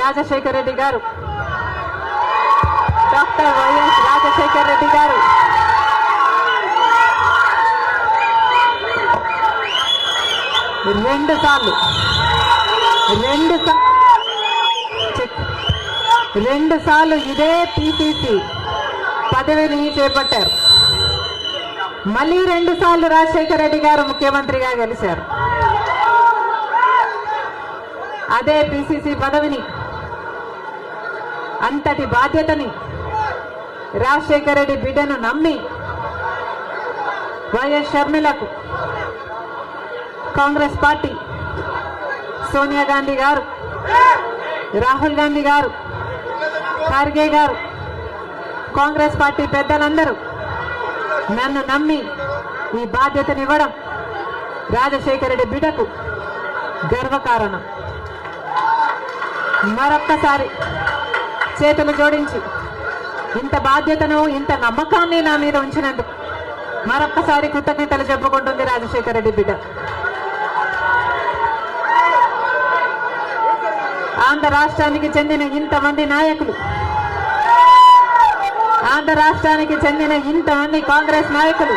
రాజశేఖర రెడ్డి గారు, doctor YS Rajasekhara Reddy గారు రెండు సార్లు ఇదే పిసిసి పదవిని చేపట్టారు. మళ్ళీ 2 సార్లు రాజశేఖర రెడ్డి గారు ముఖ్యమంత్రిగా గెలిచారు. అదే పిసిసి పదవిని, అంతటి బాధ్యతని రాజశేఖర రెడ్డి బిడ్డను నమ్మి వైఎస్ షర్మిలకు కాంగ్రెస్ పార్టీ, సోనియా గాంధీ గారు, రాహుల్ గాంధీ గారు, ఖార్గే గారు, కాంగ్రెస్ పార్టీ పెద్దలందరూ నన్ను నమ్మి ఈ బాధ్యతనివ్వడం రాజశేఖర రెడ్డి బిడ్డకు గర్వకారణం. మరొక్కసారి చేతులు జోడించి ఇంత బాధ్యతను, ఇంత నమ్మకాన్ని నా మీద ఉంచినందుకు మరొక్కసారి కృతజ్ఞతలు చెప్పుకుంటుంది రాజశేఖర రెడ్డి బిడ్డ. ఆంధ్ర రాష్ట్రానికి చెందిన ఇంతమంది నాయకులు, ఆంధ్ర రాష్ట్రానికి చెందిన ఇంతమంది కాంగ్రెస్ నాయకులు,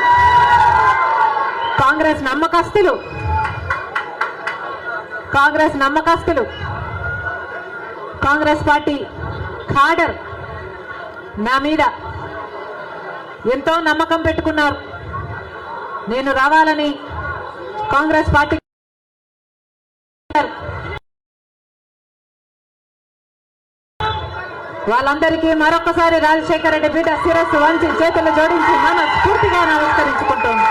కాంగ్రెస్ నమ్మకస్తులు, కాంగ్రెస్ పార్టీ ఖాడర్ నా మీద ఎంతో నమ్మకం పెట్టుకున్నారు. నేను రావాలని కాంగ్రెస్ పార్టీ వాళ్ళందరికీ మరొకసారి రాజశేఖర రెడ్డి బిడ్డ శిరస్సు వంచి చేతులు జోడించి మనస్ఫూర్తిగా నమస్కరించుకుంటోంది.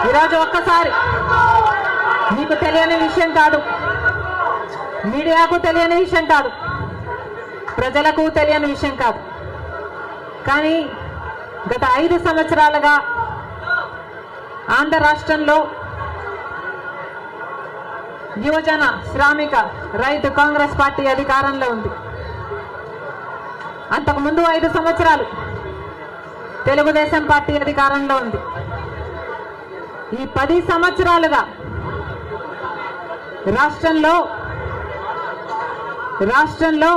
ఈరోజు ఒక్కసారి మీకు తెలియని విషయం కాదు, మీడియాకు తెలియని విషయం కాదు, ప్రజలకు తెలియని విషయం కాదు. కానీ గత 5 సంవత్సరాలుగా ఆంధ్ర రాష్ట్రంలో యువజన, శ్రామిక, రైతు కాంగ్రెస్ పార్టీ అధికారంలో ఉంది. అంతకుముందు 5 సంవత్సరాలు తెలుగుదేశం పార్టీ అధికారంలో ఉంది. ఈ 10 సంవత్సరాలుగా రాష్ట్రంలో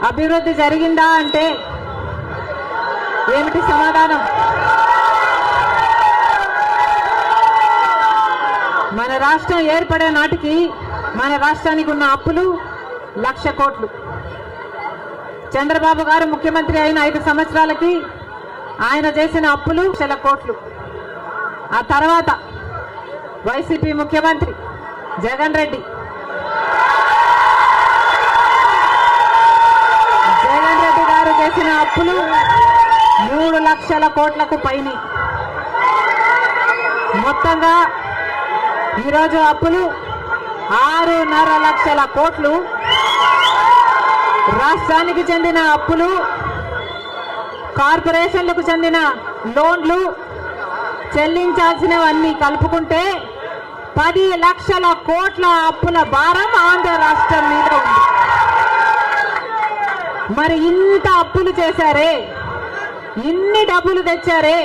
అభివృద్ధి జరిగిందా అంటే ఏమిటి సమాధానం? మన రాష్ట్రం ఏర్పడే నాటికి మన రాష్ట్రానికి ఉన్న అప్పులు 1,00,000 కోట్లు. చంద్రబాబు గారు ముఖ్యమంత్రి అయిన 5 సంవత్సరాలకి ఆయన చేసిన అప్పులు 1,00,000 కోట్లు. ఆ తర్వాత వైసీపీ ముఖ్యమంత్రి జగన్ రెడ్డి గారు చేసిన అప్పులు 3,00,000 కోట్లకు పైన. మొత్తంగా ఈరోజు అప్పులు 6.5 లక్షల కోట్లు. రాష్ట్రానికి చెందిన అప్పులు, కార్పొరేషన్లకు చెందిన లోన్లు చెల్లించాల్సినవన్నీ కలుపుకుంటే 10 లక్షల కోట్ల అప్పుల భారం ఆంధ్ర రాష్ట్రం మీద ఉంది. మరి ఇంత అప్పులు చేశారే, ఇన్ని డబ్బులు తెచ్చారే,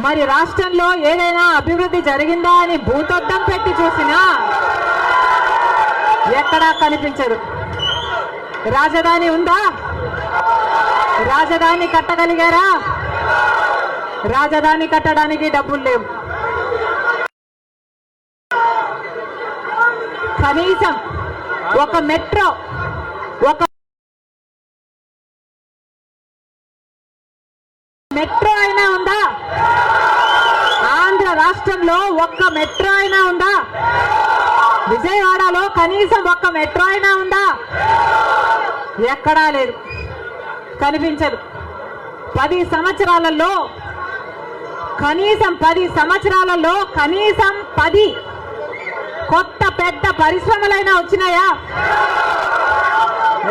మరి రాష్ట్రంలో ఏదైనా అభివృద్ధి జరిగిందా అని భూతద్దం పెట్టి చూసినా ఎక్కడా కనిపించదు. రాజధాని ఉందా? రాజధాని కట్టగలిగారా? రాజధాని కట్టడానికి డబ్బులు లేవు. కనీసం ఒక మెట్రో అయినా ఉందా? ఆంధ్ర రాష్ట్రంలో ఒక్క మెట్రో అయినా ఉందా? విజయవాడలో కనీసం ఒక్క మెట్రో అయినా ఉందా? ఎక్కడా లేదు, కనిపించదు. 10 సంవత్సరాలలో కనీసం 10 కొత్త పెద్ద పరిశ్రమలైనా వచ్చినాయా?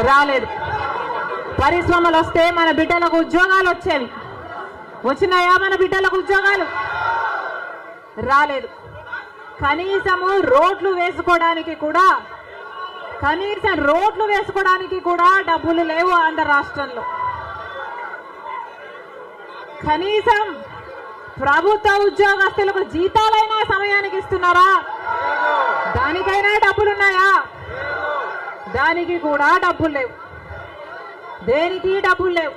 రాలేదు. పరిశ్రమలు వస్తే మన బిడ్డలకు ఉద్యోగాలు వచ్చేవి. వచ్చినాయా మన బిడ్డలకు ఉద్యోగాలు? రాలేదు. కనీసం రోడ్లు వేసుకోవడానికి కూడా డబ్బులు లేవు ఆంధ్ర రాష్ట్రంలో. కనీసం ప్రభుత్వ ఉద్యోగస్తులకు జీతాలైనా సమయానికి ఇస్తున్నారా? దానికైనా డబ్బులున్నాయా? దానికి కూడా డబ్బులు లేవు. దేనికి డబ్బులు లేవు.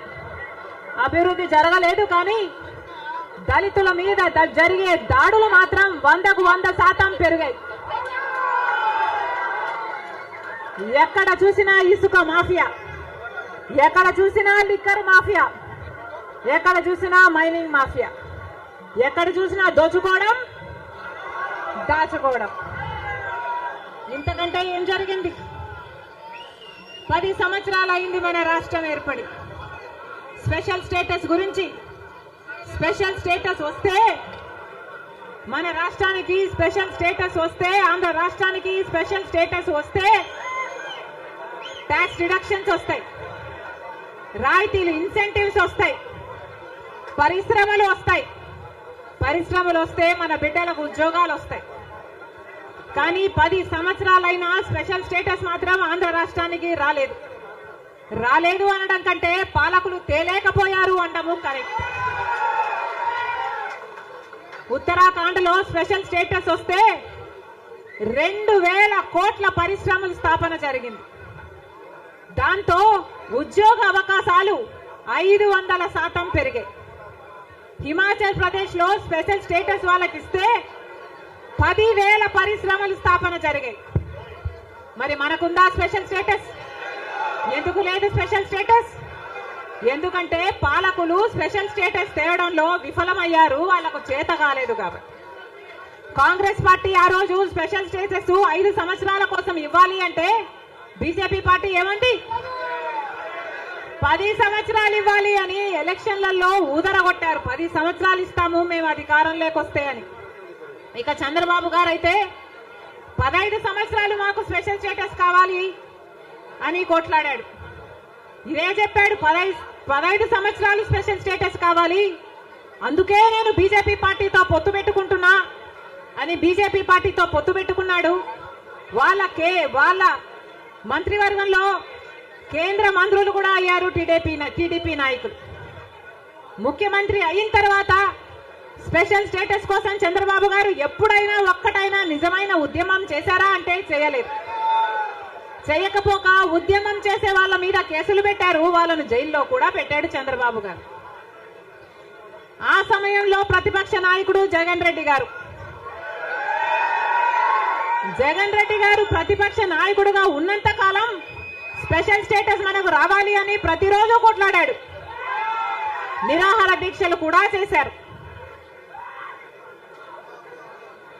అభివృద్ధి జరగలేదు. కానీ దళితుల మీద జరిగే దాడులు మాత్రం 100కు 100% పెరిగాయి. ఎక్కడ చూసినా ఇసుక మాఫియా, ఎక్కడ చూసినా లిక్కర్ మాఫియా, ఎక్కడ చూసినా మైనింగ్ మాఫియా, ఎక్కడ చూసినా దోచుకోవడం, దాచుకోవడం. ఇంతకంటే ఏం జరిగింది? 10 సంవత్సరాలు అయింది మన రాష్ట్రం ఏర్పడి. స్పెషల్ స్టేటస్ గురించి, స్పెషల్ స్టేటస్ వస్తే మన రాష్ట్రానికి స్పెషల్ స్టేటస్ వస్తే, ఆంధ్ర రాష్ట్రానికి స్పెషల్ స్టేటస్ వస్తే ట్యాక్స్ రిడక్షన్స్ వస్తాయి, రాయితీలు ఇన్సెంటివ్స్ వస్తాయి, పరిశ్రమలు వస్తాయి. పరిశ్రమలు వస్తే మన బిడ్డలకు ఉద్యోగాలు వస్తాయి. కానీ 10 సంవత్సరాలైనా స్పెషల్ స్టేటస్ మాత్రం ఆంధ్ర రాష్ట్రానికి రాలేదు. రాలేదు అనడం కంటే పాలకులు తేలేకపోయారు అనడము కరెక్ట్. ఉత్తరాఖండ్లో స్పెషల్ స్టేటస్ వస్తే 2000 కోట్ల పరిశ్రమల స్థాపన జరిగింది. దాంతో ఉద్యోగ అవకాశాలు 500% పెరిగాయి. హిమాచల్ ప్రదేశ్ లో స్పెషల్ స్టేటస్ వాళ్ళకి ఇస్తే 10,000 పరిశ్రమల స్థాపన జరిగాయి. మరి మనకుందా స్పెషల్ స్టేటస్? ఎందుకు లేదు స్పెషల్ స్టేటస్? ఎందుకంటే పాలకులు స్పెషల్ స్టేటస్ తేవడంలో విఫలమయ్యారు, వాళ్లకు చేత కాలేదు. కాబట్టి కాంగ్రెస్ పార్టీ ఆ రోజు స్పెషల్ స్టేటస్ 5 సంవత్సరాల కోసం ఇవ్వాలి అంటే బీజేపీ పార్టీ ఏమంది? 10 సంవత్సరాలు ఇవ్వాలి అని ఎలక్షన్లలో ఊదరగొట్టారు. 10 సంవత్సరాలు ఇస్తాము మేము అధికారంలోకి వస్తే అని. ఇక చంద్రబాబు గారు అయితే 15 సంవత్సరాలు మాకు స్పెషల్ స్టేటస్ కావాలి అని కొట్లాడాడు. ఇదే చెప్పాడు, 15 సంవత్సరాలు స్పెషల్ స్టేటస్ కావాలి, అందుకే నేను బీజేపీ పార్టీతో పొత్తు పెట్టుకుంటున్నా అని బీజేపీ పార్టీతో పొత్తు పెట్టుకున్నాడు. వాళ్ళ మంత్రివర్గంలో కేంద్ర మంత్రులు కూడా అయ్యారు టీడీపీ నాయకులు. ముఖ్యమంత్రి అయిన తర్వాత స్పెషల్ స్టేటస్ కోసం చంద్రబాబు గారు ఎప్పుడైనా ఒక్కటైనా నిజమైన ఉద్యమం చేశారా అంటే చేయలేదు. చేయకపోక ఉద్యమం చేసే వాళ్ళ మీద కేసులు పెట్టారు, వాళ్ళను జైల్లో కూడా పెట్టాడు చంద్రబాబు గారు. ఆ సమయంలో ప్రతిపక్ష నాయకుడు జగన్ రెడ్డి గారు ప్రతిపక్ష నాయకుడుగా ఉన్నంత కాలం స్పెషల్ స్టేటస్ మనకు రావాలి అని ప్రతిరోజు కొట్లాడాడు. నిరాహార దీక్షలు కూడా చేశారు.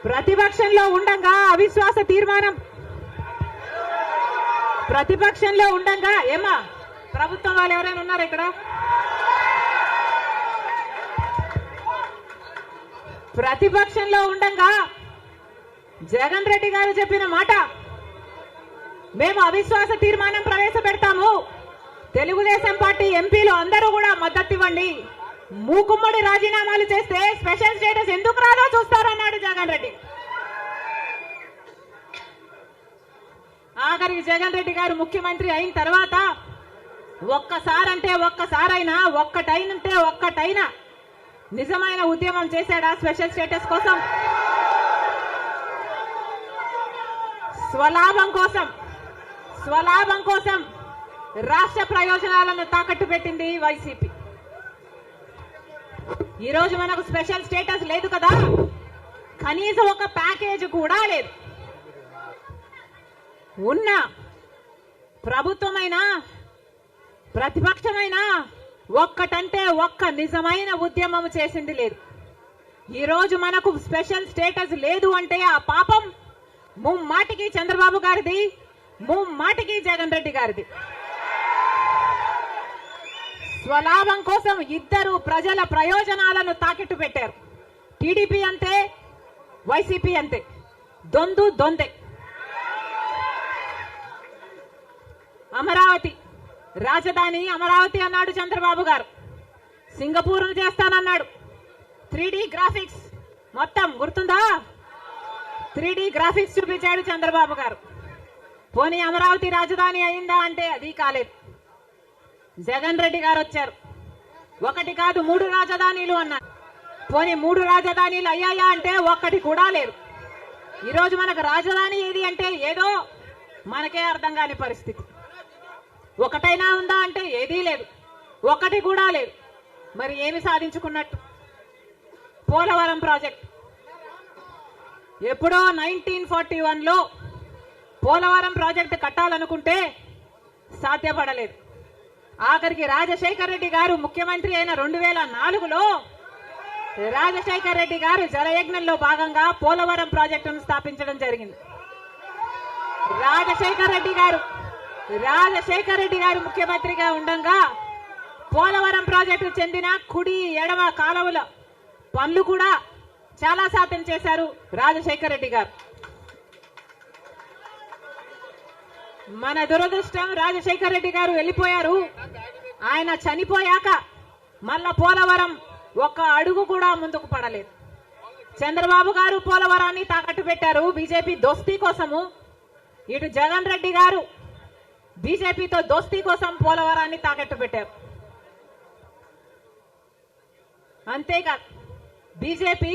ప్రతిపక్షంలో ఉండగా అవిశ్వాస తీర్మానం, ప్రతిపక్షంలో ఉండగా ఏమా ప్రభుత్వం వాళ్ళు ఎవరైనా ఉన్నారు ఇక్కడ? ప్రతిపక్షంలో ఉండగా జగన్ రెడ్డి గారు చెప్పిన మాట, మేము అవిశ్వాస తీర్మానం ప్రవేశపెడతాము, తెలుగుదేశం పార్టీ ఎంపీలు అందరూ కూడా మద్దతు ఇవ్వండి, మూకుమ్మడి రాజీనామాలు చేస్తే స్పెషల్ స్టేటస్ ఎందుకు రాదో చూస్తారన్నాడు జగన్ రెడ్డి. ఆఖరికి జగన్ రెడ్డి గారు ముఖ్యమంత్రి అయిన తర్వాత ఒక్కటైనా నిజమైన ఉద్యమం చేశాడా స్పెషల్ స్టేటస్ కోసం? స్వలాభం కోసం రాష్ట్ర ప్రయోజనాలను తాకట్టు పెట్టింది వైసీపీ. ఈ రోజు మనకు స్పెషల్ స్టేటస్ లేదు కదా, కనీసం ఒక ప్యాకేజ్ కూడా లేదు. ఉన్న ప్రభుత్వమైనా ప్రతిపక్షమైనా ఒక్కటంటే ఒక్క నిజమైన ఉద్యమం చేసింది లేదు. ఈ రోజు మనకు స్పెషల్ స్టేటస్ లేదు అంటే ఆ పాపం ముమ్మాటికి చంద్రబాబు గారిది, ముమ్మాటికి జగన్ రెడ్డి గారిది. స్వలాభం కోసం ఇద్దరు ప్రజల ప్రయోజనాలను తాకట్టు పెట్టారు. టీడీపీ అంతే, వైసీపీ అంతే, దొందే. అమరావతి రాజధాని అమరావతి అన్నాడు చంద్రబాబు గారు. సింగపూర్ను చేస్తానన్నాడు. 3D గ్రాఫిక్స్ మొత్తం గుర్తుందా? 3D గ్రాఫిక్స్ చూపించాడు చంద్రబాబు గారు. పోనీ అమరావతి రాజధాని అయిందా అంటే అది కాలేదు. జగన్ రెడ్డి గారు వచ్చారు. 1 కాదు 3 రాజధానిలు అన్నారు. పోనీ 3 రాజధానిలు అయ్యాయా అంటే 1 కూడా లేదు. ఈరోజు మనకు రాజధాని ఏది అంటే ఏదో మనకే అర్థం కాని పరిస్థితి. 1 ఉందా అంటే ఏదీ లేదు. 1 కూడా లేదు. మరి ఏమి సాధించుకున్నట్టు? పోలవరం ప్రాజెక్ట్ ఎప్పుడో 1941లో పోలవరం ప్రాజెక్టు కట్టాలనుకుంటే సాధ్యపడలేదు. ఆఖరికి రాజశేఖర్ రెడ్డి గారు ముఖ్యమంత్రి అయిన 2004లో రాజశేఖర్ రెడ్డి గారు జలయజ్ఞంలో భాగంగా పోలవరం ప్రాజెక్టును స్థాపించడం జరిగింది. రాజశేఖర్ రెడ్డి గారు ముఖ్యమంత్రిగా ఉండగా పోలవరం ప్రాజెక్టు చెందిన కుడి ఎడమ కాలువల పనులు కూడా చాలా శాతం చేశారు రాజశేఖర్ రెడ్డి గారు. మన దురదృష్టం రాజశేఖర్ రెడ్డి గారు వెళ్ళిపోయారు. ఆయన చనిపోయాక మళ్ళా పోలవరం 1 అడుగు కూడా ముందుకు పడలేదు. చంద్రబాబు గారు పోలవరాన్ని తాకట్టు పెట్టారు బీజేపీ దోస్తీ కోసము. ఇటు జగన్ రెడ్డి గారు బీజేపీతో దోస్తీ కోసం పోలవరాన్ని తాకట్టు పెట్టారు. అంతేకాదు బీజేపీ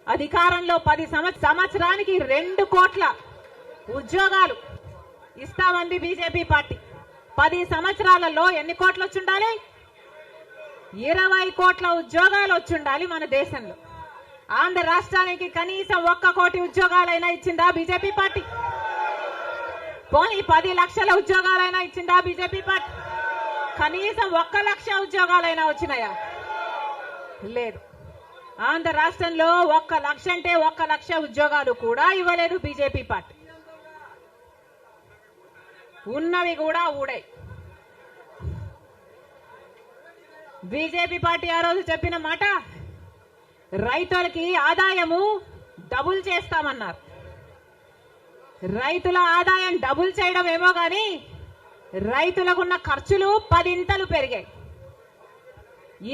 అధికారంలో 10 సంవత్సరానికి 2 కోట్ల ఉద్యోగాలు ఇస్తామంది బీజేపీ పార్టీ. 10 సంవత్సరాలలో ఎన్ని కోట్లు వచ్చుండాలి? 20 కోట్ల ఉద్యోగాలు వచ్చుండాలి మన దేశంలో. ఆంధ్ర రాష్ట్రానికి కనీసం 1 కోటి ఉద్యోగాలైనా ఇచ్చిందా బీజేపీ పార్టీ? పోనీ 10 లక్షల ఉద్యోగాలైనా ఇచ్చిందా బీజేపీ పార్టీ? కనీసం 1 లక్ష ఉద్యోగాలైనా వచ్చినాయా? లేదు. ఆంధ్ర రాష్ట్రంలో 1 లక్ష అంటే 1 లక్ష ఉద్యోగాలు కూడా ఇవ్వలేదు బీజేపీ పార్టీ. ఉన్నవి కూడా ఊడాయి. బీజేపీ పార్టీ ఆ రోజు చెప్పిన మాట రైతులకి ఆదాయము డబుల్ చేస్తామన్నారు. రైతుల ఆదాయం డబుల్ చేయడం ఏమో గాని రైతులకున్న ఖర్చులు 10 ఇంతలు పెరిగాయి.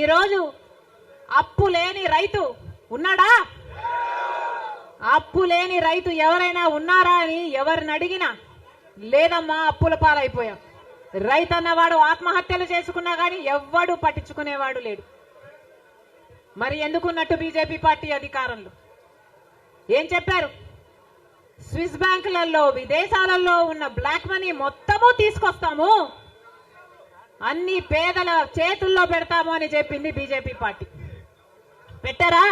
ఈరోజు అప్పు లేని రైతు ఉన్నాడా? అప్పు లేని రైతు ఎవరైనా ఉన్నారా అని ఎవరిని అడిగినా లేదమ్మా అప్పుల పాలైపోయాం. రైతు అన్నవాడు ఆత్మహత్యలు చేసుకున్నా గానీ ఎవ్వడు పట్టించుకునేవాడు లేడు. మరి ఎందుకున్నట్టు బీజేపీ పార్టీ అధికారంలో ఏం చెప్పారు? స్విస్ బ్యాంకులలో విదేశాలలో ఉన్న బ్లాక్ మనీ మొత్తము తీసుకొస్తాము, అన్ని పేదల చేతుల్లో పెడతాము అని చెప్పింది బీజేపీ పార్టీ. పెట్టారా?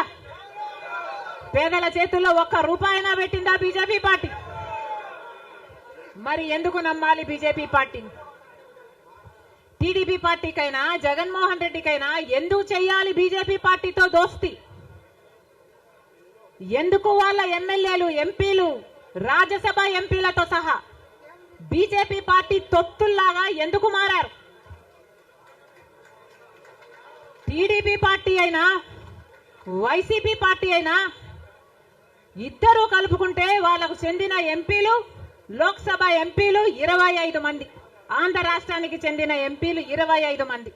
పేదల చేతుల్లో 1 రూపాయినా పెట్టిందా బీజేపీ పార్టీ? మరి ఎందుకు నమ్మాలి బీజేపీ పార్టీని? టీడీపీ పార్టీకైనా జగన్మోహన్ రెడ్డికైనా ఎందుకు చెయ్యాలి బీజేపీ పార్టీతో దోస్తి? ఎందుకు వాళ్ళ ఎమ్మెల్యేలు ఎంపీలు రాజ్యసభ ఎంపీలతో సహా బీజేపీ పార్టీ తొత్తుల్లాగా ఎందుకు మారారు? టీడీపీ పార్టీ అయినా వైసీపీ పార్టీ అయినా ఇద్దరూ కలుపుకుంటే వాళ్లకు చెందిన ఎంపీలు లోక్సభ ఎంపీలు 25 మంది, ఆంధ్ర రాష్ట్రానికి చెందిన ఎంపీలు 25 మంది,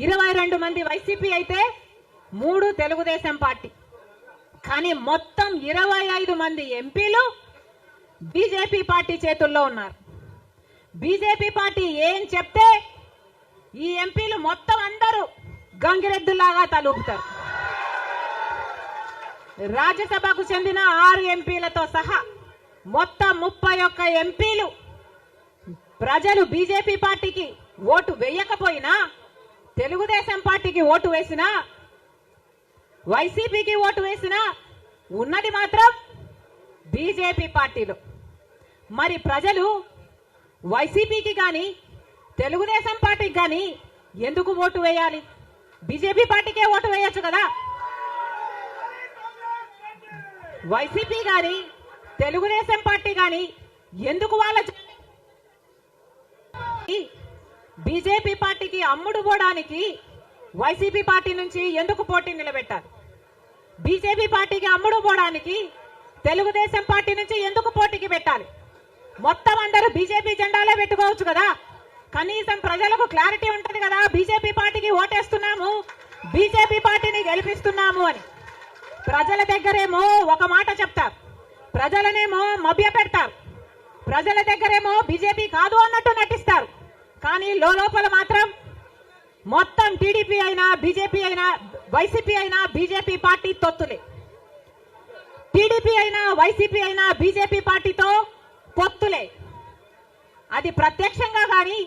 22 మంది వైసీపీ అయితే 3 తెలుగుదేశం పార్టీ. కానీ మొత్తం 25 మంది ఎంపీలు బీజేపీ పార్టీ చేతుల్లో ఉన్నారు. బీజేపీ పార్టీ ఏం చెప్తే ఈ ఎంపీలు మొత్తం అందరూ గంగిరెద్దులాగా తలూపుతారు. రాజ్యసభకు చెందిన 6 ఎంపీలతో సహా మొత్తం 31 ఎంపీలు ప్రజలు బీజేపీ పార్టీకి ఓటు వేయకపోయినా, తెలుగుదేశం పార్టీకి ఓటు వేసినా, వైసీపీకి ఓటు వేసినా ఉన్నది మాత్రం బీజేపీ పార్టీలో. మరి ప్రజలు వైసీపీకి గాని తెలుగుదేశం పార్టీకి గాని ఎందుకు ఓటు వేయాలి? బీజేపీ పార్టీకే ఓటు వేయొచ్చు కదా. వైసీపీ గాని తెలుగుదేశం పార్టీ గాని ఎందుకు వాళ్ళ బీజేపీ పార్టీకి అమ్ముడు పోవడానికి వైసీపీ పార్టీ నుంచి ఎందుకు పోటీ నిలబెట్టారు? బీజేపీ పార్టీకి అమ్ముడు పోవడానికి తెలుగుదేశం పార్టీ నుంచి ఎందుకు పోటీకి పెట్టాలి? మొత్తం అందరూ బీజేపీ జెండాలే పెట్టుకోవచ్చు కదా, కనీసం ప్రజలకు క్లారిటీ ఉంటది కదా, బీజేపీ పార్టీకి ఓటేస్తున్నాము, బీజేపీ పార్టీని గెలిపిస్తున్నాము అని. ప్రజల దగ్గరేమో ఒక మాట చెప్తారు, ప్రజలనేమో మభ్య పెడతారు, ప్రజల దగ్గరేమో బీజేపీ కాదు అన్నట్టు నటిస్తారు. కానీ లోపల మాత్రం మొత్తం టీడీపీ అయినా బీజేపీ అయినా వైసీపీ అయినా బీజేపీ పార్టీ తొత్తులే. టీడీపీ అయినా వైసీపీ అయినా బీజేపీ పార్టీతో పొత్తులే. అది ప్రత్యక్షంగా గాని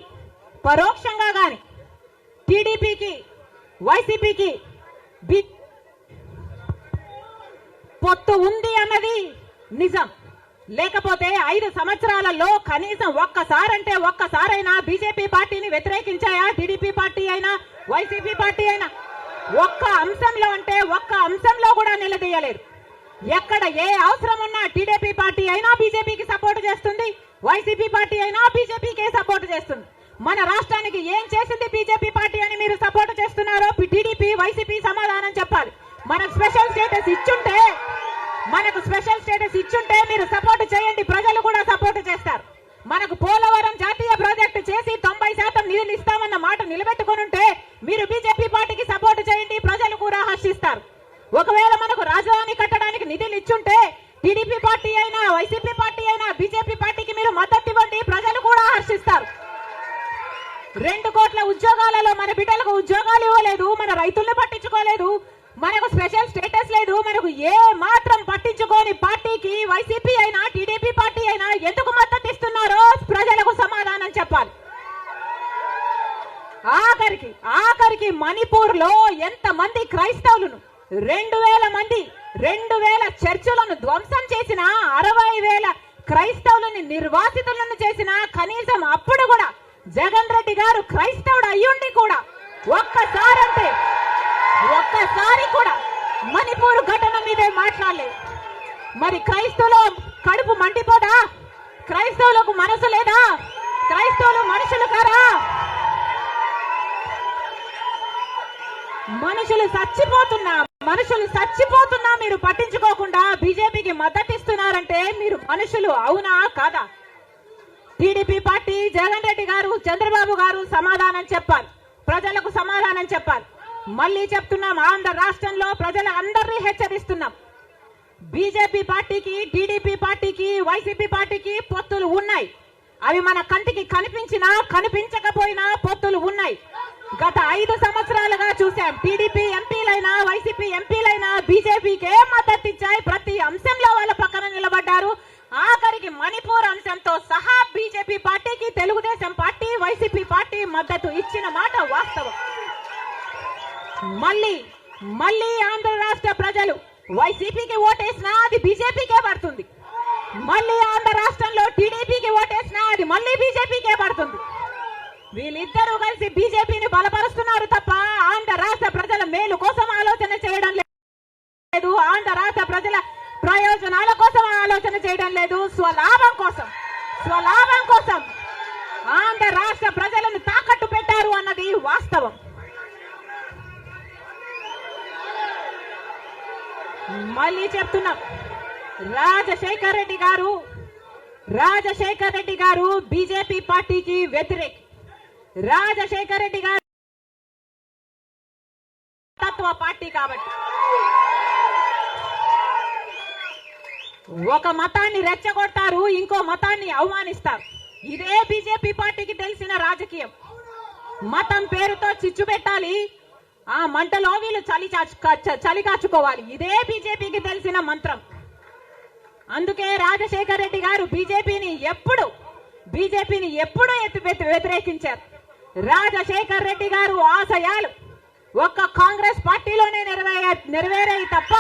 పరోక్షంగా గాని టీడీపీకి వైసీపీకి పొత్తు ఉంది అన్నది నిజం. లేకపోతే 5 సంవత్సరాలలో కనీసం ఒక్కసారైనా బీజేపీ పార్టీని వ్యతిరేకించాయా టీడీపీ పార్టీ అయినా వైసీపీ పార్టీ అయినా? ఒక్క అంశంలో కూడా నిలదీయలేరు. ఎక్కడ ఏ అవసరం ఉన్నా టీడీపీ పార్టీ అయినా బీజేపీకి సపోర్ట్ చేస్తుంది, వైసీపీ పార్టీ అయినా బీజేపీకే సపోర్ట్ చేస్తుంది. మన రాష్ట్రానికి ఏం చేసింది బీజేపీ పార్టీ అని మీరు సపోర్ట్ చేస్తున్నారో టీడీపీ వైసీపీ సమాధానం చెప్పాలి. మనకు స్పెషల్ స్టేటస్ ఇచ్చుంటే మీరు సపోర్ట్ చేయండి, ప్రజలు కూడా సపోర్ట్ చేస్తారు. మనకు పోలవరం జాతీయ ప్రాజెక్టు చేసి 90% నిధులు ఇస్తామన్న మాట నిలబెట్టుకుని ఉంటే మీరు బీజేపీ పార్టీకి సపోర్ట్ చేయండి, ప్రజలు కూడా హర్షిస్తారు. ఒకవేళ మనకు రాజధాని కట్టడానికి నిధులు ఇచ్చుంటే టీడీపీ పార్టీ అయినా వైసీపీ పార్టీ అయినా బీజేపీ పార్టీకి మీరు మద్దతు ఇవ్వండి, ప్రజలు కూడా హర్షిస్తారు. 2 కోట్ల ఉద్యోగాలలో మన బిడ్డలకు ఉద్యోగాలు ఇవ్వలేదు, మన రైతుల్ని పట్టించుకోలేదు, మనకు స్పెషల్ స్టేటస్ లేదు, మనకు ఏ మాత్రం పట్టించుకోని పార్టీకి వైసీపీ అయినా టీడీపీ పార్టీ అయినా ఎందుకు మద్దతు ఇస్తున్నారో ప్రజలకు సమాధానం చెప్పాలి. ఆఖరికి మణిపూర్ లో ఎంతమంది క్రైస్తవులను 2,000 చర్చిలను ధ్వంసం చేసిన 60,000 క్రైస్తవులని నిర్వాసితులను చేసిన కనీసం అప్పుడు కూడా జగన్ రెడ్డి గారు క్రైస్తవుడు అయ్యుండి కూడా ఒక్కసారి కూడా మణిపూర్ ఘటన మీదే మాట్లాడలేదు. మరి క్రైస్తవులు కడుపు మండిపోదా? క్రైస్తవులకు మనసు లేదా? క్రైస్తవులు మనుషులు కారా? మనుషులు చచ్చిపోతున్నా మీరు పట్టించుకోకుండా బీజేపీకి మద్దతు ఇస్తున్నారంటే మీరు మనుషులు అవునా కాదా? టీడీపీ పార్టీ జగన్ రెడ్డి గారు చంద్రబాబు గారు సమాధానం చెప్పాలి, ప్రజలకు సమాధానం చెప్పాలి. మళ్ళీ చెప్తున్నాం, ఆంధ్ర రాష్ట్రంలో ప్రజలందరినీ హెచ్చరిస్తున్నాం, బీజేపీ పార్టీకి టీడీపీ పార్టీకి వైసీపీ పార్టీకి పొత్తులు ఉన్నాయి. అవి మన కంటికి కనిపించినా కనిపించకపోయినా పొత్తులు ఉన్నాయి. గత 5 సంవత్సరాలుగా చూసాం, టీడీపీ ఎంపీలైనా వైసీపీ ఎంపీలైనా బీజేపీకే మద్దతు ఇచ్చాయి, ప్రతి అంశంలో వాళ్ళ పక్కన నిలబడ్డారు. ఆఖరికి మణిపూర్ అంశంతో సహా బీజేపీ పార్టీకి తెలుగుదేశం పార్టీ వైసీపీ పార్టీ మద్దతు ఇచ్చిన మాట వాస్తవం. మళ్ళీ ఆంధ్ర రాష్ట్ర ప్రజలు వైసీపీకి ఓటేసినా అది బీజేపీకే పడుతుంది, మళ్ళీ ఆంధ్ర రాష్ట్రంలో టీడీపీకి ఓటేసినా అది మళ్ళీ బీజేపీకే పడుతుంది. వీళ్ళిద్దరూ కలిసి బీజేపీని బలపరుస్తున్నారు తప్ప ఆంధ్ర రాష్ట్ర ప్రజల మేలు కోసం ఆలోచన చేయడం లేదు, ఆంధ్ర రాష్ట్ర ప్రజల ప్రయోజనాల కోసం ఆలోచన చేయడం లేదు. స్వలాభం కోసం ఆంధ్ర రాష్ట్ర ప్రజలను తాకట్టు పెట్టారు అన్నది వాస్తవం. మళ్ళీ చెప్తున్నాం, రాజశేఖర్ రెడ్డి గారు బీజేపీ పార్టీకి వ్యతిరేకి. రాజశేఖర్ రెడ్డి గారు తత్వ పార్టీ కాబట్టి ఒక మతాన్ని రెచ్చగొడతారు, ఇంకో మతాన్ని అవమానిస్తారు. ఇదే బీజేపీ పార్టీకి తెలిసిన రాజకీయం. మతం పేరుతో చిచ్చు పెట్టాలి, ఆ మంటలో వీళ్ళు చలి కాచుకోవాలి. ఇదే బీజేపీకి తెలిసిన మంత్రం. అందుకే రాజశేఖర్ రెడ్డి గారు బీజేపీని ఎప్పుడు వ్యతిరేకించారు. రాజశేఖర్ రెడ్డి గారు ఆశయాలు ఒక్క కాంగ్రెస్ పార్టీలోనే నెరవేరాయి తప్ప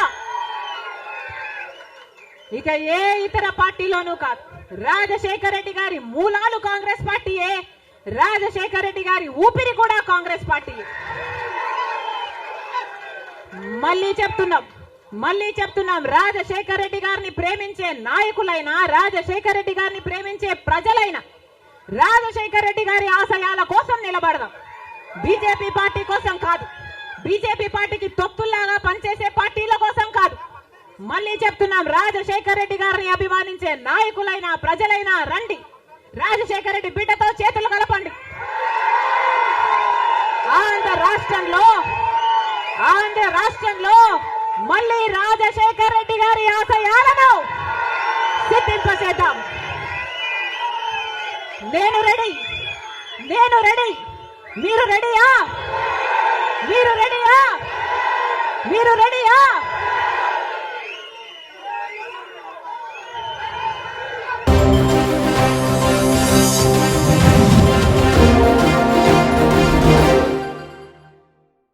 ఇక ఏ ఇతర పార్టీలోనూ కాదు. రాజశేఖర్ రెడ్డి గారి మూలాలు కాంగ్రెస్ పార్టీయే, రాజశేఖర్ రెడ్డి గారి ఊపిరి కూడా కాంగ్రెస్ పార్టీయే. మళ్ళీ చెప్తున్నాం, రాజశేఖర్ రెడ్డి గారిని ప్రేమించే నాయకులైనా, రాజశేఖర్ రెడ్డి గారిని ప్రేమించే ప్రజలైనా రాజశేఖర్ రెడ్డి గారి ఆశయాల కోసం నిలబడదాం, బీజేపీ పార్టీ కోసం కాదు, బీజేపీ పార్టీకి తొత్తుల్లాగా పనిచేసే పార్టీల కోసం కాదు. మళ్ళీ చెప్తున్నాం, రాజశేఖర్ రెడ్డి గారిని అభిమానించే నాయకులైనా ప్రజలైనా రండి, రాజశేఖర రెడ్డి బిడ్డతో చేతులు కలపండి. ఆంధ్ర రాష్ట్రంలో మళ్ళీ రాజశేఖర రెడ్డి గారి ఆశయాలను సిద్ధింపచేద్దాం. నేను రెడీ. మీరు రెడీయా?